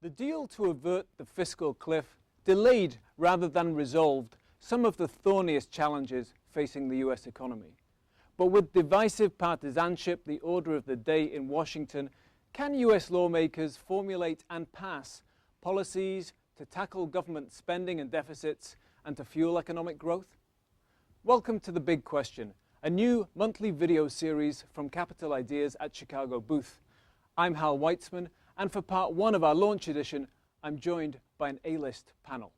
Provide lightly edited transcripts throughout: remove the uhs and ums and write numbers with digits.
The deal to avert the fiscal cliff delayed rather than resolved some of the thorniest challenges facing the US economy. But with divisive partisanship the order of the day in Washington, can US lawmakers formulate and pass policies to tackle government spending and deficits and to fuel economic growth? Welcome to The Big Question, a new monthly video series from Capital Ideas at Chicago Booth. I'm Hal Weitzman, and for part one of our launch edition, I'm joined by an A-list panel.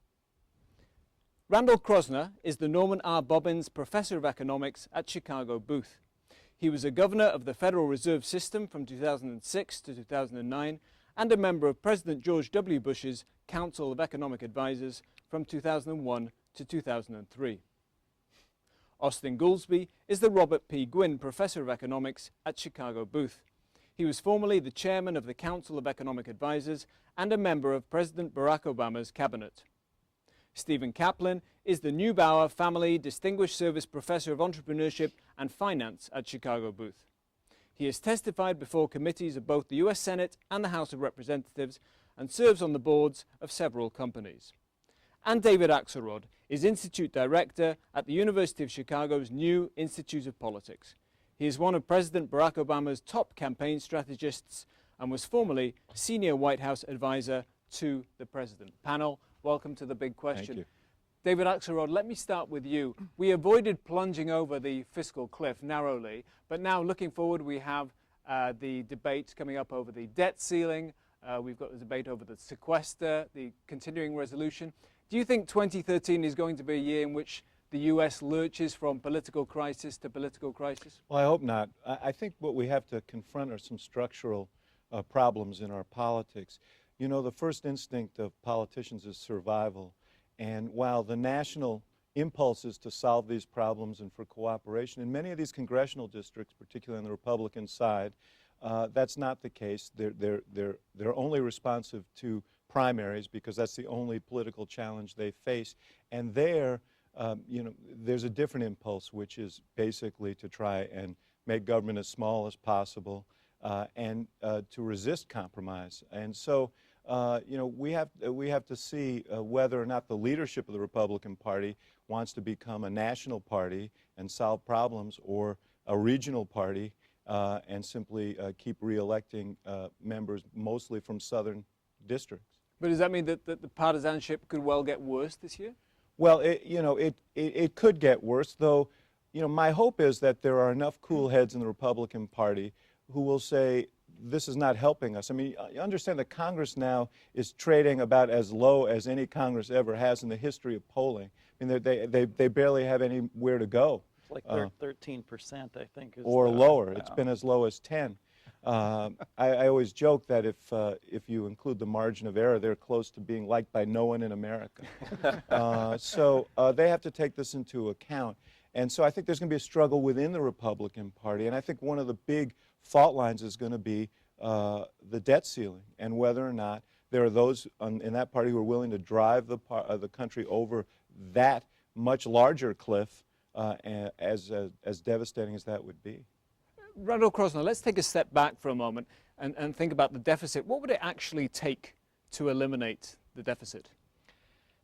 Randall KROSZNER is the Norman R. Bobbins Professor of Economics at Chicago Booth. He was a governor of the Federal Reserve System from 2006 to 2009 and a member of President George W. Bush's Council of Economic Advisors from 2001 to 2003. Austan Goolsbee is the Robert P. Gwynne Professor of Economics at Chicago Booth. He was formerly the chairman of the Council of Economic Advisors and a member of President Barack Obama's cabinet. Stephen Kaplan is the Neubauer Family Distinguished Service Professor of Entrepreneurship and Finance at Chicago Booth. He has testified before committees of both the U.S. Senate and the House of Representatives and serves on the boards of several companies. And David Axelrod is Institute Director at the University of Chicago's New Institute of Politics. He is one of President Barack Obama's top campaign strategists and was formerly Senior White House Advisor to the President. Panel, welcome to The Big Question. Thank you. David Axelrod, let me start with you. We avoided plunging over the fiscal cliff narrowly, but now looking forward we have the debate coming up over the debt ceiling. We've got the debate over the sequester, the continuing resolution. Do you think 2013 is going to be a year in which the U.S. lurches from political crisis to political crisis? Well, I hope not. I think what we have to confront are some structural problems in our politics. You know, the first instinct of politicians is survival. And while the national impulse is to solve these problems and for cooperation, in many of these congressional districts, particularly on the Republican side, that's not the case. They're only responsive to primaries because that's the only political challenge they face. And there, there's a different impulse, which is basically to try and make government as small as possible and to resist compromise. And so, we have to see whether or not the leadership of the Republican Party wants to become a national party and solve problems, or a regional party and simply keep re-electing members mostly from southern districts. But does that mean that the partisanship could well get worse this year? Well, it could get worse, though. My hope is that there are enough cool heads in the Republican Party who will say, this is not helping us. I mean, you understand that Congress now is trading about as low as any Congress ever has in the history of polling. I mean, they barely have anywhere to go. It's like 13%, I think. Or lower. It's been as low as 10. I always joke that if you include the margin of error, they're close to being liked by no one in America. So they have to take this into account. And so I think there's going to be a struggle within the Republican Party. And I think one of the big fault lines is going to be the debt ceiling, and whether or not there are those in that party who are willing to drive the country over that much larger cliff, as devastating as that would be. Randall KROSZNER, let's take a step back for a moment and think about the deficit. What would it actually take to eliminate the deficit?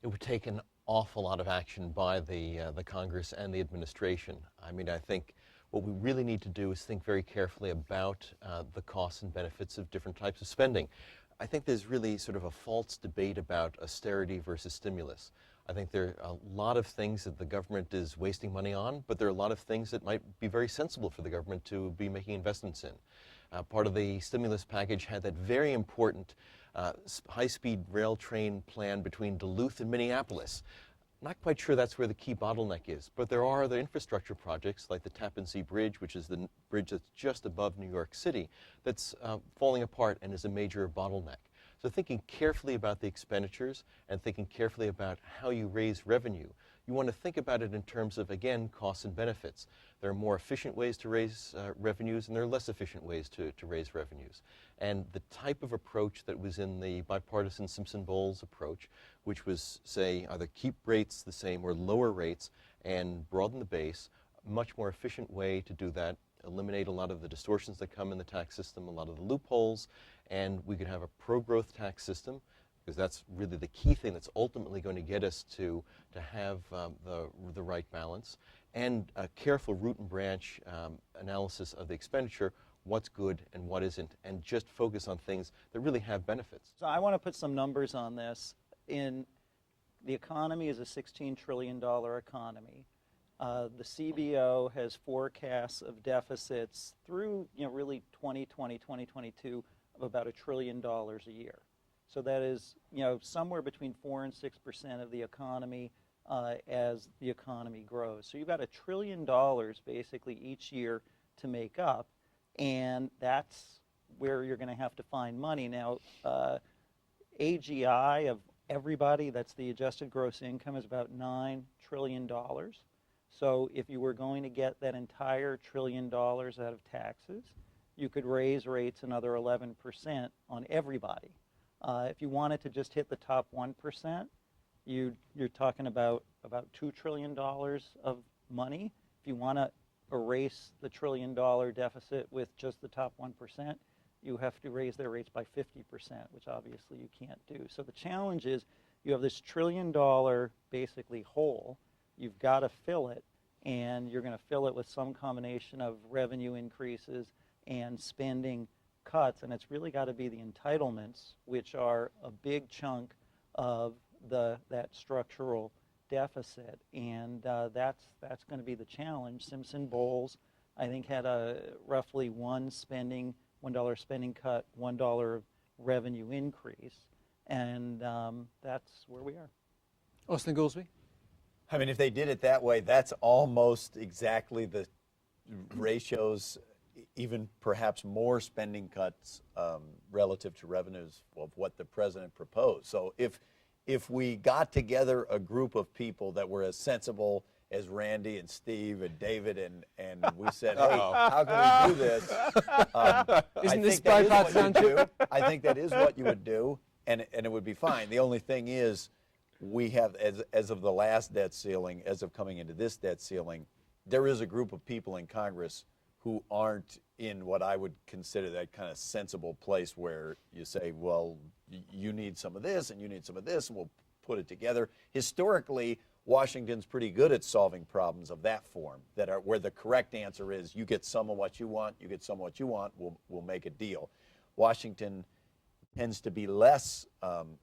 It would take an awful lot of action by the Congress and the administration. I mean, I think what we really need to do is think very carefully about the costs and benefits of different types of spending. I think there's really sort of a false debate about austerity versus stimulus. I think there are a lot of things that the government is wasting money on, but there are a lot of things that might be very sensible for the government to be making investments in. Part of the stimulus package had that very important high-speed rail train plan between Duluth and Minneapolis. Not quite sure that's where the key bottleneck is, but there are other infrastructure projects like the Tappan Zee Bridge, which is the bridge that's just above New York City, that's falling apart and is a major bottleneck. So thinking carefully about the expenditures and thinking carefully about how you raise revenue, you want to think about it in terms of, again, costs and benefits. There are more efficient ways to raise revenues, and there are less efficient ways to raise revenues. And the type of approach that was in the bipartisan Simpson-Bowles approach, which was, say, either keep rates the same or lower rates and broaden the base, a much more efficient way to do that, eliminate a lot of the distortions that come in the tax system, a lot of the loopholes, and we could have a pro-growth tax system because that's really the key thing that's ultimately going to get us to have the right balance, and a careful root and branch analysis of the expenditure, what's good and what isn't, and just focus on things that really have benefits. So I want to put some numbers on this. The economy is a $16 trillion economy. The CBO has forecasts of deficits through, really 2020, 2022 of about $1 trillion a year. So that is, somewhere between 4 and 6% of the economy as the economy grows. So you've got $1 trillion basically each year to make up, and that's where you're going to have to find money. Now, AGI of everybody, that's the adjusted gross income, is about $9 trillion. So if you were going to get that entire $1 trillion out of taxes, you could raise rates another 11% on everybody. If you wanted to just hit the top 1%, you're talking about $2 trillion of money. If you want to erase the $1 trillion deficit with just the top 1%, you have to raise their rates by 50%, which obviously you can't do. So the challenge is you have this $1 trillion basically hole. You've got to fill it, and you're going to fill it with some combination of revenue increases and spending cuts, and it's really got to be the entitlements, which are a big chunk of that structural deficit, and that's going to be the challenge. Simpson-Bowles, I think, had a roughly $1 spending cut, $1 revenue increase, and that's where we are. Austan Goolsbee? I mean, if they did it that way, that's almost exactly the ratios, even perhaps more spending cuts relative to revenues of what the president proposed. So if we got together a group of people that were as sensible as Randy and Steve and David and we said, hey, how can we do this? Isn't this bipartisanship? I think that is what you would do, and it would be fine. The only thing is, we have, as of the last debt ceiling, as of coming into this debt ceiling, there is a group of people in Congress who aren't in what I would consider that kind of sensible place where you say, well, you need some of this and you need some of this, and we'll put it together. Historically, Washington's pretty good at solving problems of that form, that are where the correct answer is you get some of what you want, you get some of what you want, we'll make a deal. Washington tends to be less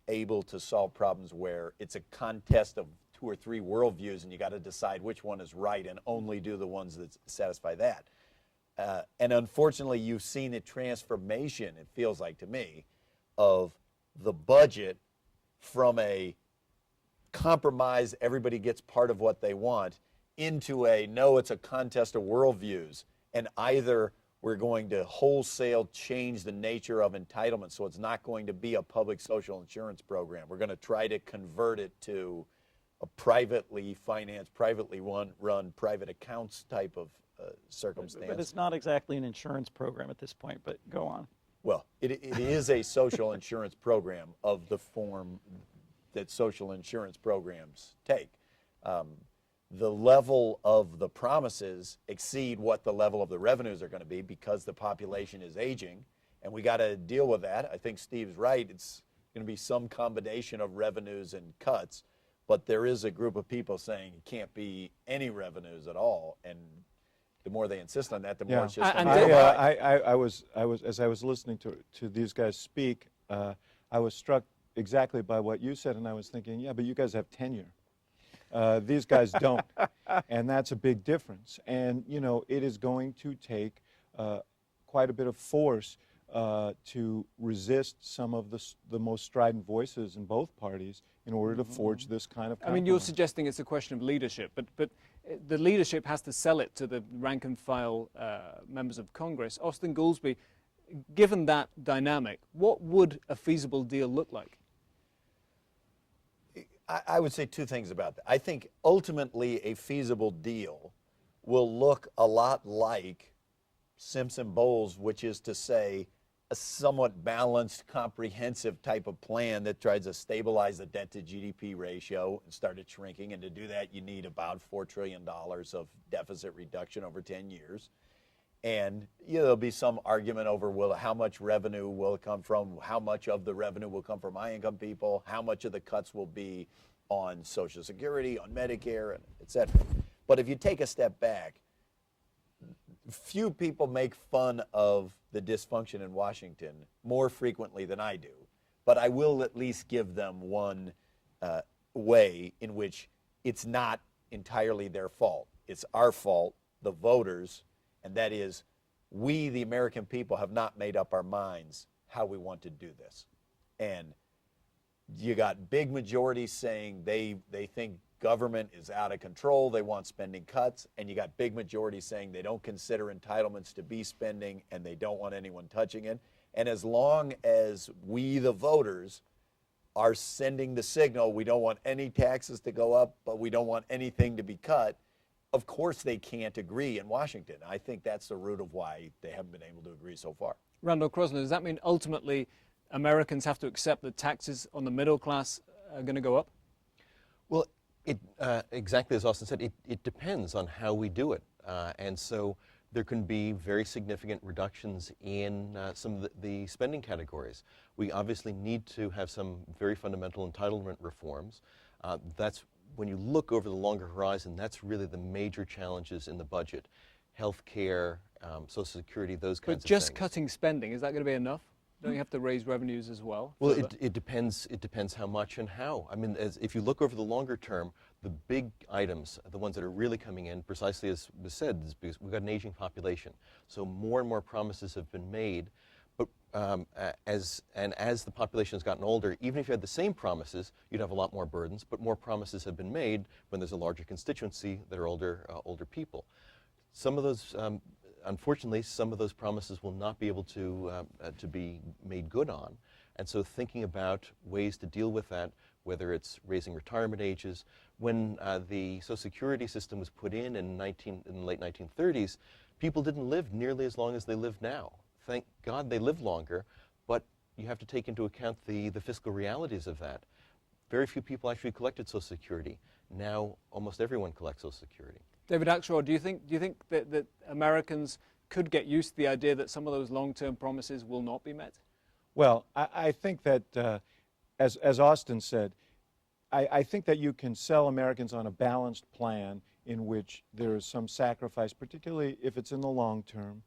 able to solve problems where it's a contest of 2 or 3 worldviews and you got to decide which one is right and only do the ones that satisfy that. And unfortunately, you've seen a transformation, it feels like to me, of the budget from a compromise, everybody gets part of what they want, into a no, it's a contest of worldviews, and either we're going to wholesale change the nature of entitlement, so it's not going to be a public social insurance program. We're going to try to convert it to a privately financed, privately run private accounts type of circumstance. But it's not exactly an insurance program at this point, but go on. Well, it is a social insurance program of the form that social insurance programs take. The level of the promises exceed what the level of the revenues are going to be because the population is aging, and we got to deal with that. I think Steve's right. It's going to be some combination of revenues and cuts, but there is a group of people saying it can't be any revenues at all, and the more they insist on that, the more it's just going to go by. I was as I was listening to these guys speak, I was struck exactly by what you said, and I was thinking, yeah, but you guys have tenure. These guys don't, and that's a big difference. And it is going to take quite a bit of force to resist some of the most strident voices in both parties in order to forge this kind of compromise. I mean, you're suggesting it's a question of leadership, but the leadership has to sell it to the rank and file members of Congress. Austan Goolsbee, given that dynamic, what would a feasible deal look like? I would say 2 things about that. I think ultimately a feasible deal will look a lot like Simpson-Bowles, which is to say a somewhat balanced, comprehensive type of plan that tries to stabilize the debt to GDP ratio and start it shrinking. And to do that, you need about $4 trillion of deficit reduction over 10 years. And there'll be some argument over how much revenue will come from, how much of the revenue will come from high-income people, how much of the cuts will be on Social Security, on Medicare, and et cetera. But if you take a step back, few people make fun of the dysfunction in Washington more frequently than I do. But I will at least give them one way in which it's not entirely their fault. It's our fault, the voters, and that is we, the American people, have not made up our minds how we want to do this. And you got big majorities saying they think government is out of control, they want spending cuts, and you got big majorities saying they don't consider entitlements to be spending and they don't want anyone touching it. And as long as we, the voters, are sending the signal we don't want any taxes to go up, but we don't want anything to be cut, of course they can't agree in Washington. I think that's the root of why they haven't been able to agree so far. Randall KROSZNER, does that mean ultimately Americans have to accept that taxes on the middle class are going to go up? Well, exactly as Austin said, it depends on how we do it. And so there can be very significant reductions in some of the spending categories. We obviously need to have some very fundamental entitlement reforms. That's when you look over the longer horizon, that's really the major challenges in the budget. Health care, Social Security, those kinds of things. But just cutting spending, is that going to be enough? Don't you have to raise revenues as well? Well, it depends how much and how. I mean, if you look over the longer term, the big items, the ones that are really coming in, precisely as was said, is because we've got an aging population. So more and more promises have been made. But as the population has gotten older, even if you had the same promises, you'd have a lot more burdens. But more promises have been made when there's a larger constituency that are older people. Some of those, unfortunately, some of those promises will not be able to be made good on. And so thinking about ways to deal with that, whether it's raising retirement ages. When the Social Security system was put in the late 1930s, people didn't live nearly as long as they live now. Thank God they live longer, but you have to take into account the fiscal realities of that. Very few people actually collected Social Security. Now almost everyone collects Social Security. David Axelrod, do you think that Americans could get used to the idea that some of those long-term promises will not be met? Well, I think that, as Austin said, I think that you can sell Americans on a balanced plan in which there is some sacrifice, particularly if it's in the long term.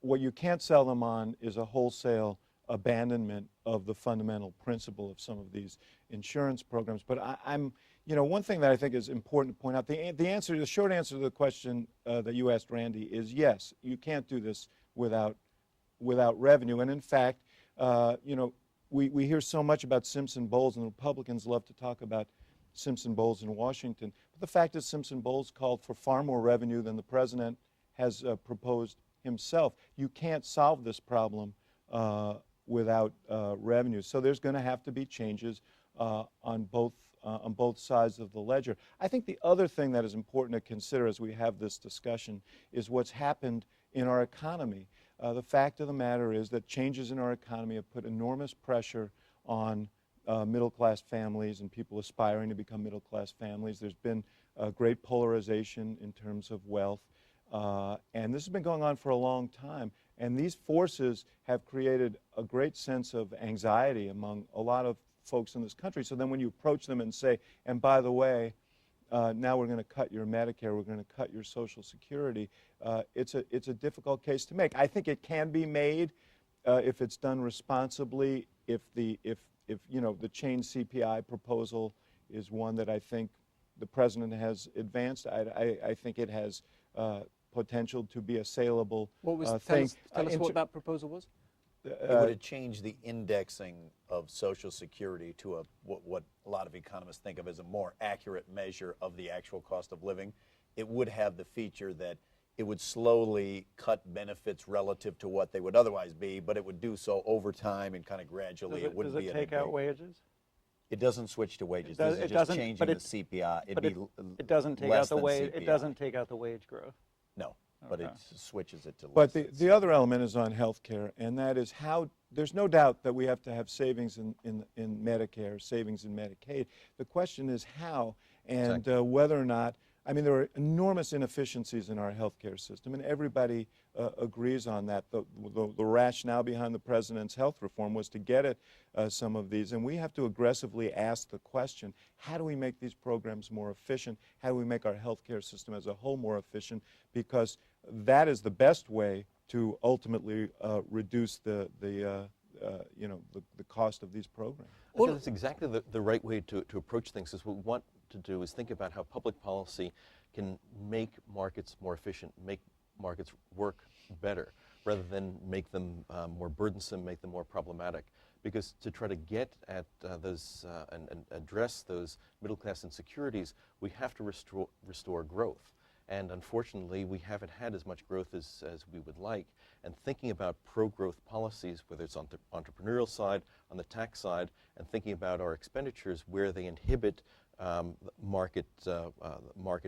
What you can't sell them on is a wholesale abandonment of the fundamental principle of some of these insurance programs. But one thing that I think is important to point out, the short answer to the question that you asked, Randy, is yes, you can't do this without revenue. And in fact, we hear so much about Simpson Bowles, and the Republicans love to talk about Simpson Bowles in Washington. But the fact is Simpson Bowles called for far more revenue than the president has proposed himself. You can't solve this problem without revenue. So there's going to have to be changes on both sides of the ledger. I think the other thing that is important to consider as we have this discussion is what's happened in our economy. The fact of the matter is that changes in our economy have put enormous pressure on middle-class families and people aspiring to become middle-class families. There's been great polarization in terms of wealth, and this has been going on for a long time. And these forces have created a great sense of anxiety among a lot of folks in this country. So then when you approach them and say, and by the way, now we're going to cut your Medicare, we're going to cut your Social Security, it's a difficult case to make. I think it can be made if it's done responsibly, if the change CPI proposal is one that I think the president has advanced. I think it has potential to be a saleable thing. Tell us what that proposal was. It would have changed the indexing of Social Security to what a lot of economists think of as a more accurate measure of the actual cost of living. It would have the feature that it would slowly cut benefits relative to what they would otherwise be, but it would do so over time and kind of gradually. Does it take out wages? It doesn't switch to wages. This is just changing the CPI. It doesn't take out the wage. It doesn't take out the wage growth. No. But it switches it to less. But the other element is on health care, and that is how there's no doubt that we have to have savings in Medicare, savings in Medicaid. The question is how and exactly. Whether or not, I mean, there are enormous inefficiencies in our health care system, and everybody agrees on that. The rationale behind the president's health reform was to get at some of these, and we have to aggressively ask the question, how do we make these programs more efficient? How do we make our healthcare system as a whole more efficient? Because that is the best way to ultimately reduce the cost of these programs. I think that's exactly the right way to approach things. Is what we want to do is think about how public policy can make markets more efficient, make markets work better, rather than make them more burdensome, make them more problematic. Because to try to get at those and address those middle-class insecurities, we have to restore growth. And unfortunately, we haven't had as much growth as we would like. And thinking about pro-growth policies, whether it's on the entrepreneurial side, on the tax side, and thinking about our expenditures where they inhibit market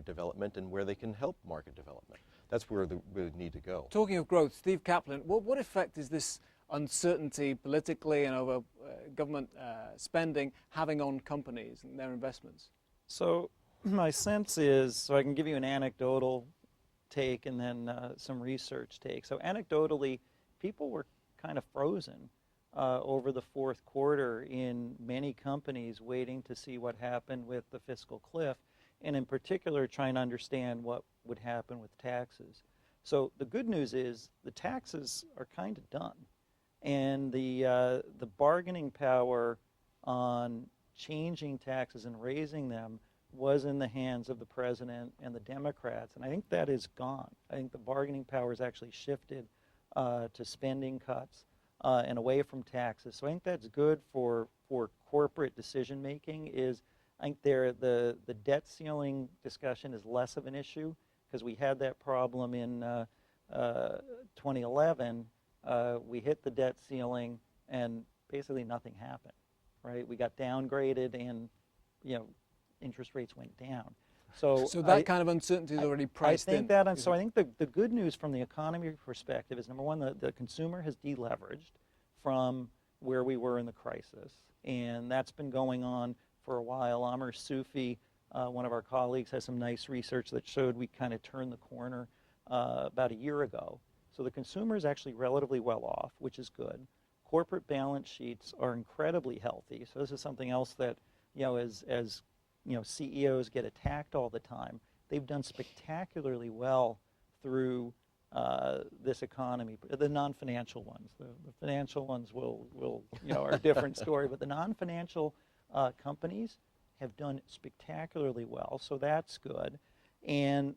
development and where they can help market development. That's where we need to go. Talking of growth, Steve Kaplan, what effect is this uncertainty politically and over government spending having on companies and their investments? So my sense is, so I can give you an anecdotal take and then some research take. So anecdotally, people were kind of frozen over the fourth quarter in many companies waiting to see what happened with the fiscal cliff, and in particular trying to understand what would happen with taxes. So the good news is the taxes are kind of done, and the bargaining power on changing taxes and raising them was in the hands of the president and the Democrats, and I think that is gone. I think the bargaining power has actually shifted to spending cuts and away from taxes. So I think that's good for corporate decision making. I think the debt ceiling discussion is less of an issue because we had that problem in 2011. We hit the debt ceiling and basically nothing happened, right? We got downgraded and interest rates went down. So that kind of uncertainty is already priced in. So I think the good news from the economy perspective is, number one, the consumer has deleveraged from where we were in the crisis, and that's been going on for a while. Amr Sufi, one of our colleagues, has some nice research that showed we kind of turned the corner about a year ago. So the consumer is actually relatively well off, which is good. Corporate balance sheets are incredibly healthy. So this is something else that, as CEOs get attacked all the time. They've done spectacularly well through this economy. The non-financial ones, the financial ones are a different story. But the non-financial companies have done spectacularly well, so that's good. And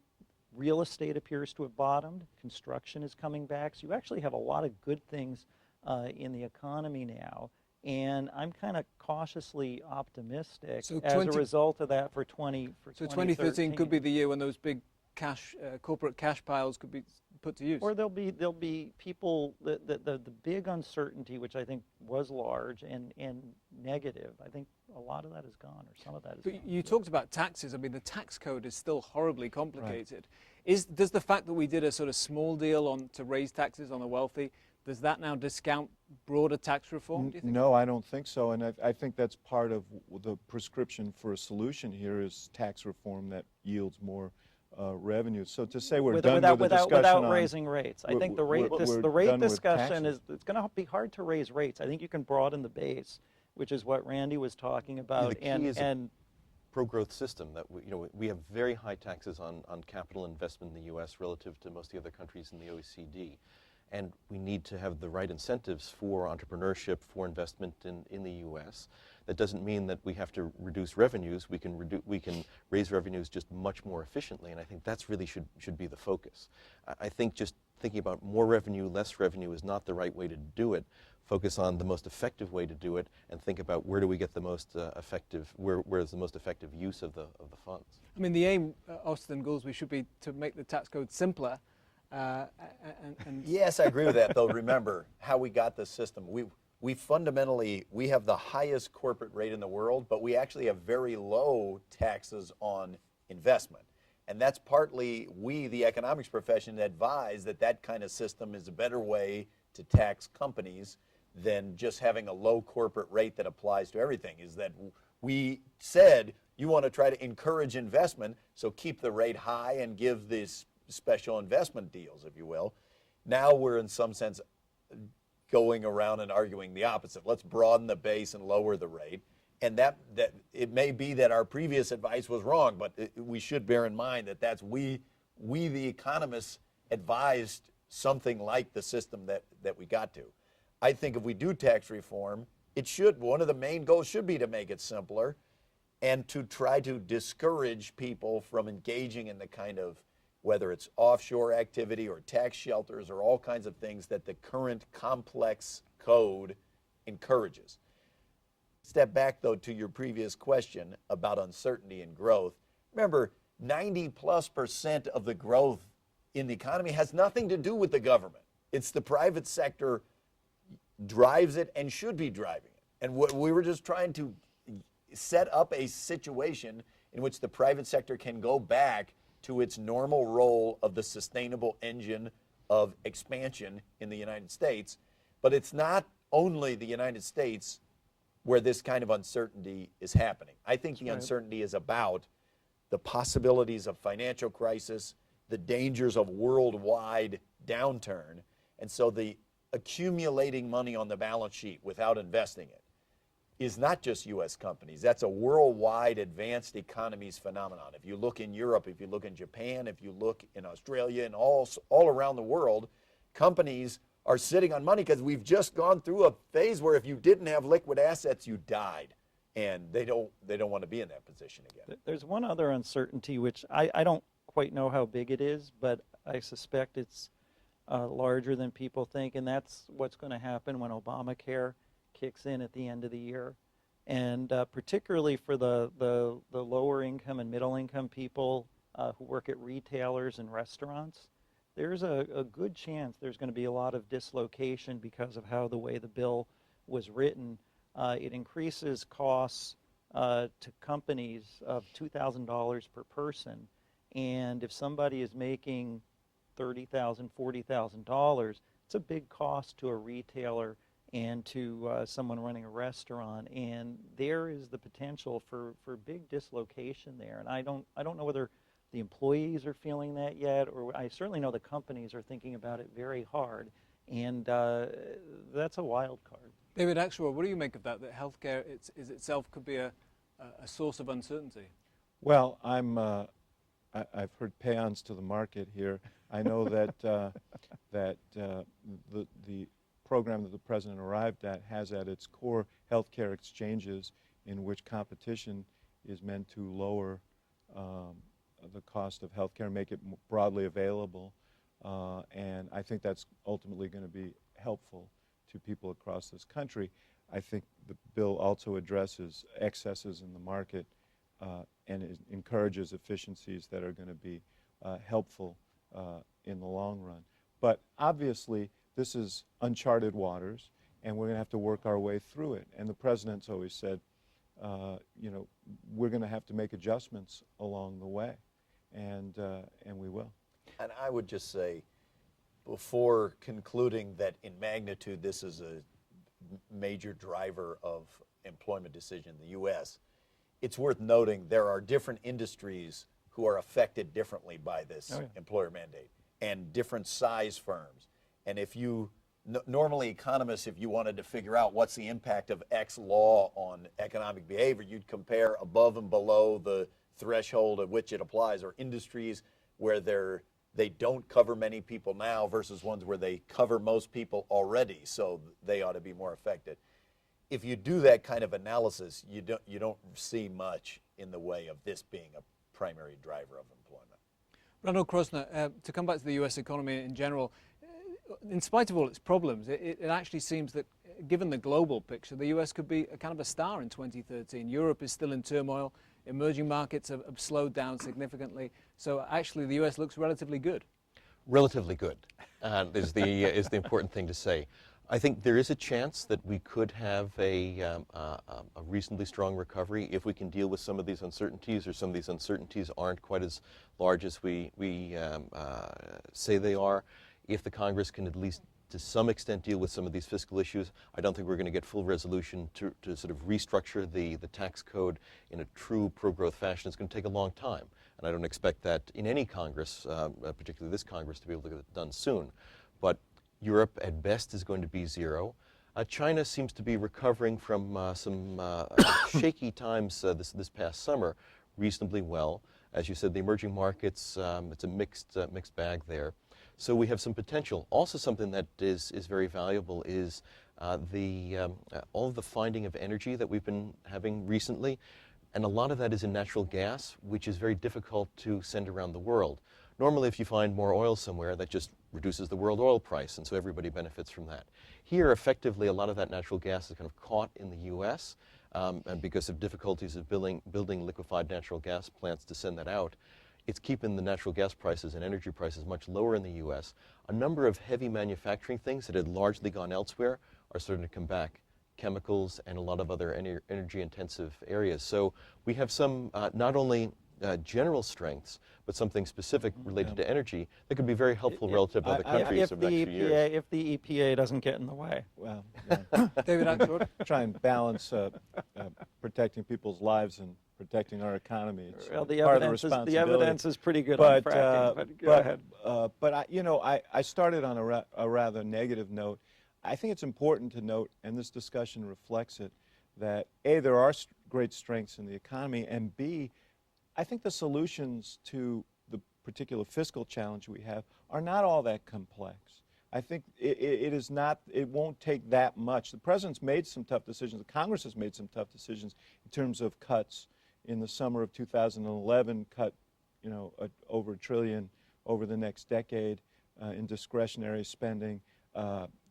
real estate appears to have bottomed. Construction is coming back. So you actually have a lot of good things in the economy now. And I'm kind of cautiously optimistic as a result of that for 2013 could be the year when those big corporate cash piles could be put to use. Or there'll be people, the big uncertainty, which I think was large and negative, I think a lot of that is gone, or some of that is gone. But you talked about taxes. I mean, the tax code is still horribly complicated. Right. Does the fact that we did a sort of small deal to raise taxes on the wealthy, does that now discount broader tax reform, do you think? No, I don't think so. And I think that's part of the prescription for a solution here is tax reform that yields more revenue. So to say we're done with the discussion without raising rates. I think the rate discussion it's going to be hard to raise rates. I think you can broaden the base, which is what Randy was talking about. Yeah, the key is a pro-growth system that we have very high taxes on capital investment in the U.S. relative to most of the other countries in the OECD. And we need to have the right incentives for entrepreneurship, for investment in the U.S. That doesn't mean that we have to reduce revenues. We can raise revenues just much more efficiently, and I think that's really should be the focus. I think just thinking about more revenue, less revenue is not the right way to do it. Focus on the most effective way to do it, and think about where do we get the most effective, where is the most effective use of the funds. I mean, the aim, Austan Goolsbee, should be to make the tax code simpler. Yes, I agree with that, though. Remember how we got this system. We fundamentally have the highest corporate rate in the world, but we actually have very low taxes on investment. And that's partly we, the economics profession, advise that kind of system is a better way to tax companies than just having a low corporate rate that applies to everything. Is that we said you want to try to encourage investment, so keep the rate high and give these special investment deals, if you will. Now we're in some sense going around and arguing the opposite. Let's broaden the base and lower the rate. And that it may be that our previous advice was wrong, but we should bear in mind that that's we the economists advised something like the system that we got to. I think if we do tax reform, one of the main goals should be to make it simpler and to try to discourage people from engaging in the kind of, whether it's offshore activity or tax shelters or all kinds of things that the current complex code encourages. Step back, though, to your previous question about uncertainty and growth. Remember, 90+% of the growth in the economy has nothing to do with the government. It's the private sector drives it and should be driving it. And we were just trying to set up a situation in which the private sector can go back to its normal role of the sustainable engine of expansion in the United States. But it's not only the United States where this kind of uncertainty is happening. I think the uncertainty is about the possibilities of financial crisis, the dangers of worldwide downturn, and so the accumulating money on the balance sheet without investing it is not just U.S. companies. That's a worldwide advanced economies phenomenon. If you look in Europe, if you look in Japan, if you look in Australia, and all around the world, companies are sitting on money because we've just gone through a phase where if you didn't have liquid assets, you died. And they don't want to be in that position again. There's one other uncertainty, which I don't quite know how big it is, but I suspect it's larger than people think, and that's what's going to happen when Obamacare kicks in at the end of the year. And particularly for the lower income and middle income people who work at retailers and restaurants, there's a good chance there's going to be a lot of dislocation because of how the way the bill was written. It increases costs to companies of $2,000 per person. And if somebody is making $30,000, $40,000, it's a big cost to a retailer and to someone running a restaurant. And there is the potential for big dislocation there. And I don't know whether the employees are feeling that yet, or I certainly know the companies are thinking about it very hard. And that's a wild card. David Axelrod, what do you make of that healthcare is itself could be a source of uncertainty? Well, I've heard paeans to the market here. I know that the program that the president arrived at has at its core healthcare exchanges in which competition is meant to lower the cost of healthcare, make it broadly available, and I think that's ultimately going to be helpful to people across this country. I think the bill also addresses excesses in the market and it encourages efficiencies that are going to be helpful in the long run. But obviously, this is uncharted waters, and we're going to have to work our way through it. And the president's always said, you know, we're going to have to make adjustments along the way, and we will. And I would just say, before concluding that in magnitude this is a major driver of employment decision in the U.S., it's worth noting there are different industries who are affected differently by this employer mandate, and different size firms. And if you, normally economists, if you wanted to figure out what's the impact of X law on economic behavior, you'd compare above and below the threshold at which it applies, or industries where they don't cover many people now versus ones where they cover most people already, so they ought to be more affected. If you do that kind of analysis, you don't see much in the way of this being a primary driver of employment. Randall KROSZNER, to come back to the U.S. economy in general, in spite of all its problems, it actually seems that given the global picture, the U.S. could be a kind of a star in 2013. Europe is still in turmoil. Emerging markets have slowed down significantly. So actually the U.S. looks relatively good. Relatively good is the important thing to say. I think there is a chance that we could have a reasonably strong recovery if we can deal with some of these uncertainties, or some of these uncertainties aren't quite as large as we say they are. If the Congress can at least to some extent deal with some of these fiscal issues, I don't think we're going to get full resolution to sort of restructure the tax code in a true pro-growth fashion. It's going to take a long time, and I don't expect that in any Congress, particularly this Congress, to be able to get it done soon. but Europe at best is going to be 0. China seems to be recovering from some shaky times this past summer reasonably well. As you said, the emerging markets, it's a mixed bag there. So we have some potential. Also something that is very valuable is all of the finding of energy that we've been having recently. And a lot of that is in natural gas, which is very difficult to send around the world. Normally, if you find more oil somewhere, that just reduces the world oil price, and so everybody benefits from that. Here, effectively, a lot of that natural gas is kind of caught in the U.S., and because of difficulties of building liquefied natural gas plants to send that out, it's keeping the natural gas prices and energy prices much lower in the U.S. A number of heavy manufacturing things that had largely gone elsewhere are starting to come back. Chemicals and a lot of other energy-intensive areas. So we have some not only general strengths, but something specific related to energy that could be very helpful relative to other countries over the next few years. If the EPA doesn't get in the way. Well, yeah. David Axelrod? Try and balance protecting people's lives and protecting our economy. It's Well, part of the responsibility. the evidence is pretty good on fracking, but go ahead. But I started on a rather negative note. I think it's important to note, and this discussion reflects it, that A, there are great strengths in the economy, and B, I think the solutions to the particular fiscal challenge we have are not all that complex. I think it won't take that much. The President's made some tough decisions. The Congress has made some tough decisions in terms of cuts. In the summer of 2011, cut, over $1 trillion over the next decade in discretionary spending.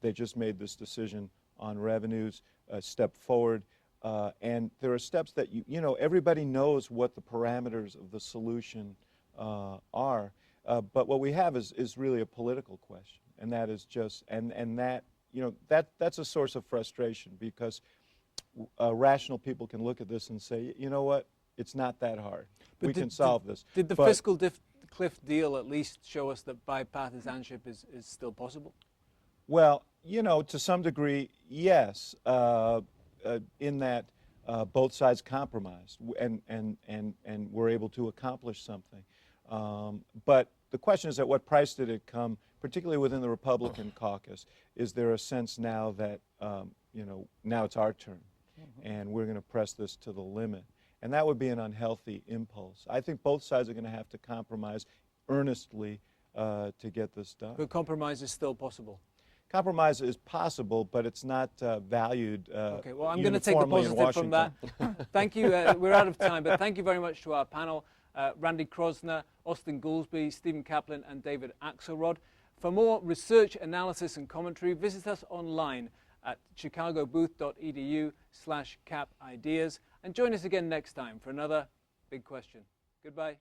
They just made this decision on revenues, a step forward. And there are steps that, everybody knows what the parameters of the solution are. But what we have is really a political question. And that is just, that's a source of frustration because rational people can look at this and say, you know what, it's not that hard. We can solve this. Did the fiscal cliff deal at least show us that bipartisanship is still possible? Well, to some degree, yes, in that both sides compromised and were able to accomplish something. But the question is, at what price did it come, particularly within the Republican caucus? Is there a sense now that, now it's our turn, and we're going to press this to the limit? And that would be an unhealthy impulse. I think both sides are going to have to compromise earnestly to get this done. But compromise is still possible. Compromise is possible, but it's not valued Okay, well, I'm going to take the positive from that. Thank you. We're out of time, but thank you very much to our panel, Randy KROSZNER, Austan Goolsbee, Stephen Kaplan, and David Axelrod. For more research, analysis, and commentary, visit us online at chicagobooth.edu/capideas, and join us again next time for another Big Question. Goodbye.